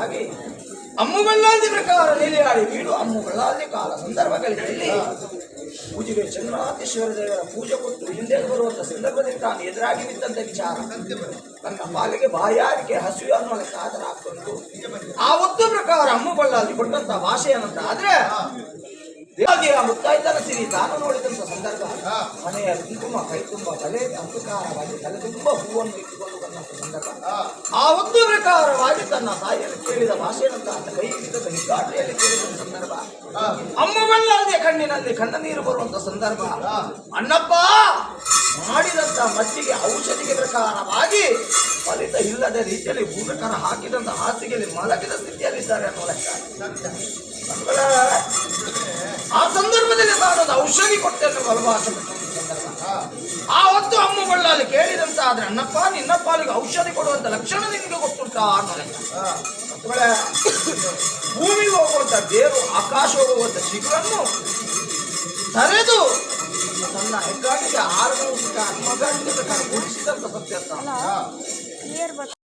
ಪ್ರಕಾರವಾಗಿ ಅಮ್ಮುಗಳಾದಿ ಪ್ರಕಾರ ನೀಲಿಯಾಡಿ ಬೀಡು ಅಮ್ಮುಗಳಾದಿ ಕಾಲ ಸಂದರ್ಭಗಳಲ್ಲಿ ಪೂಜೆಗೆ ಚಂದ್ರಾತೀಶ್ವರ ದೇವರ ಪೂಜೆ ಕೊಟ್ಟು ಹಿಂದೆ ಬರುವಂತ ಸಂದರ್ಭದಲ್ಲಿ ತಾನು ಎದುರಾಗಿ ನಿಂತ ವಿಚಾರ ನನ್ನ ಪಾಲಿಗೆ ಬಾಯಾರಿಕೆ ಹಸಿವು ಅನ್ನೋ ಕಾದರಾಗ್ತುಂಟು. ಆ ಒತ್ತು ಪ್ರಕಾರ ಅಮ್ಮುಗಳಾದಿ ಕೊಟ್ಟಂತ ಭಾಷೆ ಏನಂತ ಆದ್ರೆ ದೇವಾದಿಯ ಮುತ್ತಾಯ್ತನ ಸಿರಿ ತಾನು ನೋಡಿದಂತ ಸಂದರ್ಭ ಮನೆಯ ಕುಂಕುಮ ಕೈ ತುಂಬ ತಲೆ ಅಂಧಕಾರವಾಗಿ ತಲೆ ತುಂಬ ಹೂವನ್ನು ಇಟ್ಟುಕೊಂಡು ಬಂದಂತ ಸಂದರ್ಭ ಆ ಒಂದು ಪ್ರಕಾರವಾಗಿ ತನ್ನ ತಾಯಿಯನ್ನು ಕೇಳಿದ ಭಾಷೆಯಂತ ಕೈ ಹಿಡಿದ ಹಿಗ್ಗಾಟೆಯಲ್ಲಿ ಕೇಳಿದ ಸಂದರ್ಭ ಅಮ್ಮಗಳಾದಿಯ ಕಣ್ಣಿನಲ್ಲಿ ಕಣ್ಣ ನೀರು ಬರುವಂತ ಸಂದರ್ಭ ಅಣ್ಣಪ್ಪ ಮಾಡಿದಂತ ಮಚ್ಚಿಗೆ ಔಷಧಿಗೆ ಪ್ರಕಾರವಾಗಿ ಫಲಿತ ಇಲ್ಲದ ರೀತಿಯಲ್ಲಿ ಭೂಮಿಕರ ಹಾಕಿದಂತ ಹಾಸಿಗೆಯಲ್ಲಿ ಮಲಗಿದ ಸ್ಥಿತಿಯಲ್ಲಿದ್ದಾರೆ ಅನ್ನೋ ಲೆಕ್ಕ. ಆ ಸಂದರ್ಭದಲ್ಲಿ ತಾನೊಂದು ಔಷಧಿ ಕೊಟ್ಟೆನ್ನು ಬಲವಾಸ ಸಂದರ್ಭ ಆ ಹೊತ್ತು ಅಮ್ಮಗಳಲ್ಲಿ ಕೇಳಿದಂತ ಆದ್ರೆ ಅಣ್ಣಪ್ಪ ನಿನ್ನ ಪಾಲಿಗೆ ಔಷಧಿ ಕೊಡುವಂತ ಲಕ್ಷಣ ನಿನಗೆ ಗೊತ್ತುಂಟ ಅನ್ನೋ ಲೆಕ್ಕ. ಭೂಮಿಗೆ ಹೋಗುವಂತ ಬೇರು ಆಕಾಶ ಹೋಗುವಂತ ಶಿಖರನ್ನು ತರೆದು ತನ್ನ ಹೆಗ್ಗಾಟಿಗೆ 6 ಮಗ ಗುಡಿಸಿದಂತ ಸತ್ಯ